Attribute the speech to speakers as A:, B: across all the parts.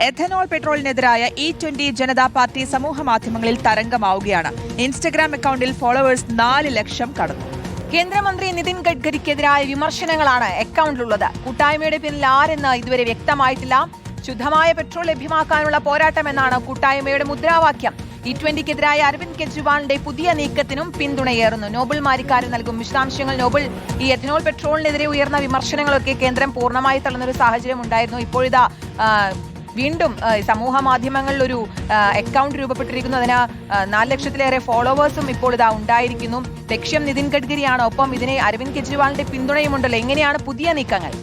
A: Ethanol പെട്രോളിനെതിരായ E20 Janata party സമൂഹ മാധ്യമങ്ങളിൽ തരംഗമാവുകയാണ്. Instagram അക്കൗണ്ടിൽ ഫോളോവേഴ്സ് 4 ലക്ഷം കടന്നു.
B: കേന്ദ്രമന്ത്രി നിതിൻ ഗഡ്കരിക്കെതിരായ വിമർശനങ്ങളാണ് അക്കൗണ്ടിലുള്ളത്. കൂട്ടായ്മയുടെ പിന്നിൽ ആരെന്ന് ഇതുവരെ വ്യക്തമായിട്ടില്ല. ശുദ്ധമായ പെട്രോൾ ലഭ്യമാക്കാനുള്ള പോരാട്ടമെന്നാണ് കൂട്ടായ്മയുടെ മുദ്രാവാക്യം. E20ക്കെതിരായ അരവിന്ദ് കെജ്രിവാളിന്റെ പുതിയ നീക്കത്തിനും പിന്തുണയേറുന്നു. നോബിൾ മാരിക്കാരൻ നൽകും വിശദാംശങ്ങൾ. നോബിൾ, ഈ എഥനോൾ പെട്രോളിനെതിരെ ഉയർന്ന വിമർശനങ്ങളൊക്കെ കേന്ദ്രം പൂർണ്ണമായി തള്ളുന്ന ഒരു സാഹചര്യം ഉണ്ടായിരുന്നു. ഇപ്പോഴിതാ വീണ്ടും സമൂഹ മാധ്യമങ്ങളിൽ ഒരു അക്കൗണ്ട് രൂപപ്പെട്ടിരിക്കുന്നു. അതിന് 4 ലക്ഷത്തിലേറെ ഫോളോവേഴ്സും ഇപ്പോൾ ഇതാ ഉണ്ടായിരിക്കുന്നു. ലക്ഷ്യം നിതിൻ ഗഡ്കരിയാണ്. ഒപ്പം ഇതിനെ അരവിന്ദ് കെജ്രിവാളിന്റെ പിന്തുണയുമുണ്ടല്ലോ. എങ്ങനെയാണ് പുതിയ നീക്കങ്ങൾ?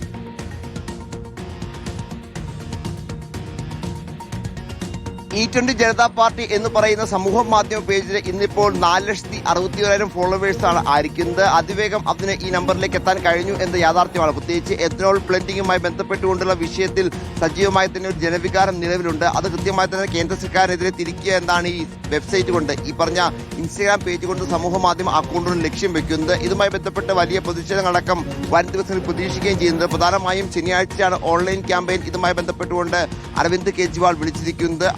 C: E20 ജനതാ പാർട്ടി എന്ന് പറയുന്ന സമൂഹ മാധ്യമ പേജിൽ ഇന്നിപ്പോൾ 4,61,000 ഫോളോവേഴ്സാണ് ആയിരിക്കുന്നത്. അതിവേഗം അതിന് ഈ നമ്പറിലേക്ക് എത്താൻ കഴിഞ്ഞു എന്ന യാഥാർത്ഥ്യമാണ്. പ്രത്യേകിച്ച് എഥനോൾ ബ്ലെൻഡിങ്ങുമായി ബന്ധപ്പെട്ടുകൊണ്ടുള്ള വിഷയത്തിൽ സജീവമായി തന്നെ ഒരു ജനവികാരം നിലവിലുണ്ട്. അത് കൃത്യമായി തന്നെ കേന്ദ്ര സർക്കാരിനെതിരെ തിരിക്കുക എന്നാണ് ഈ വെബ്സൈറ്റ് കൊണ്ട്, ഈ പറഞ്ഞ ഇൻസ്റ്റഗ്രാം പേജ് കൊണ്ട് സമൂഹ മാധ്യമ അക്കൗണ്ടുകൾ ലക്ഷ്യം വെക്കുന്നത്. ഇതുമായി ബന്ധപ്പെട്ട് വലിയ പ്രതിഷേധങ്ങളടക്കം വരും ദിവസങ്ങളിൽ പ്രതീക്ഷിക്കുകയും ചെയ്യുന്നത്. പ്രധാനമായും ശനിയാഴ്ചയാണ് ഓൺലൈൻ ക്യാമ്പയിൻ ഇതുമായി ബന്ധപ്പെട്ടുകൊണ്ട് അരവിന്ദ് കെജ്രിവാൾ വിളിച്ചിരിക്കുന്നത്.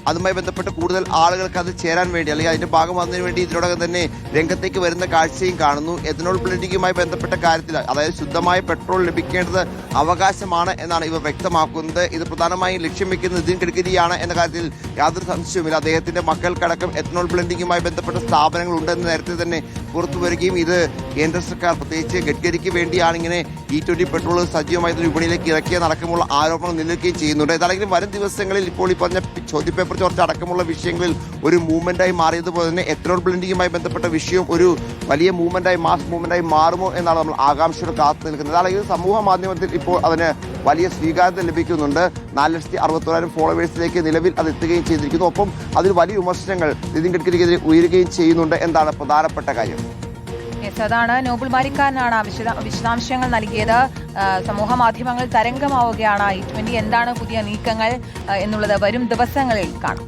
C: അതുമായി ബന്ധപ്പെട്ട് കൂടുതൽ ആളുകൾക്ക് അത് ചേരാൻ വേണ്ടി, അല്ലെങ്കിൽ അതിന്റെ ഭാഗമാകുന്നതിന് വേണ്ടി ഇതിനോടകം തന്നെ രംഗത്തേക്ക് വരുന്ന കാഴ്ചയും കാണുന്നു. എഥനോൾ ബ്ലെൻഡിങ്ങുമായി ബന്ധപ്പെട്ട കാര്യത്തിൽ, അതായത് ശുദ്ധമായ പെട്രോൾ ലഭിക്കേണ്ടത് അവകാശമാണ് എന്നാണ് ഇവർ വ്യക്തമാക്കുന്നത്. ഇത് പ്രധാനമായും ലക്ഷ്യം വെക്കുന്നത് നിതിൻ ഗഡ്കരിയാണ് എന്ന കാര്യത്തിൽ യാതൊരു സംശയവുമില്ല. അദ്ദേഹത്തിന്റെ മക്കൾക്കടക്കം എഥനോൾ ബ്ലെൻഡിങ്ങുമായി ബന്ധപ്പെട്ട സ്ഥാപനങ്ങൾ ഉണ്ടെന്ന് നേരത്തെ തന്നെ പുറത്തു വരികയും ഇത് കേന്ദ്ര സർക്കാർ പ്രത്യേകിച്ച് ഗഡ്കരിക്ക് വേണ്ടിയാണ് ഇങ്ങനെ E20 പെട്രോൾ സജീവമായി വിപണിയിലേക്ക് ഇറക്കിയെന്നടക്കമുള്ള ആരോപണം നിലനിൽക്കുകയും ചെയ്യുന്നുണ്ട്. ഏതാണെങ്കിലും വരും ദിവസങ്ങളിൽ ഇപ്പോൾ ഈ പറഞ്ഞ ചോദ്യപേപ്പർ ചോർച്ച അടക്കമുള്ള വിഷയങ്ങളിൽ ഒരു മൂവ്മെന്റായി മാറിയതുപോലെ തന്നെ എഥനോൾ ബ്ലെൻഡിങ്ങുമായി ബന്ധപ്പെട്ട വിഷയം ഒരു വലിയ മൂവ്മെന്റായി, മാസ് മൂവ്മെന്റായി മാറുമോ എന്നാണ് നമ്മൾ ആകാംക്ഷയോടെ കാത്തു നിൽക്കുന്നത്. അതായത് സമൂഹ മാധ്യമത്തിൽ ഇപ്പോൾ അതിന് വലിയ സ്വീകാര്യത ലഭിക്കുന്നുണ്ട്. 4,61,000 ഫോളോവേഴ്സിലേക്ക് നിലവിൽ അത് എത്തുകയും ചെയ്തിരിക്കുന്നു. ഒപ്പം അതിൽ വലിയ വിമർശനങ്ങൾ നിതിൻ ഗഡ്കരിക്കെതിരെ ഉയരുകയും ചെയ്യുന്നുണ്ട് എന്നാണ് പ്രധാനപ്പെട്ട കാര്യം.
B: അതാണ് നോബിൾ മാരിക്കാരനാണ് വിശദാംശങ്ങൾ നൽകിയത്. സമൂഹ മാധ്യമങ്ങൾ തരംഗമാവുകയാണ്. E20 എന്താണ് പുതിയ നീക്കങ്ങൾ എന്നുള്ളത് വരും ദിവസങ്ങളിൽ കാണാം.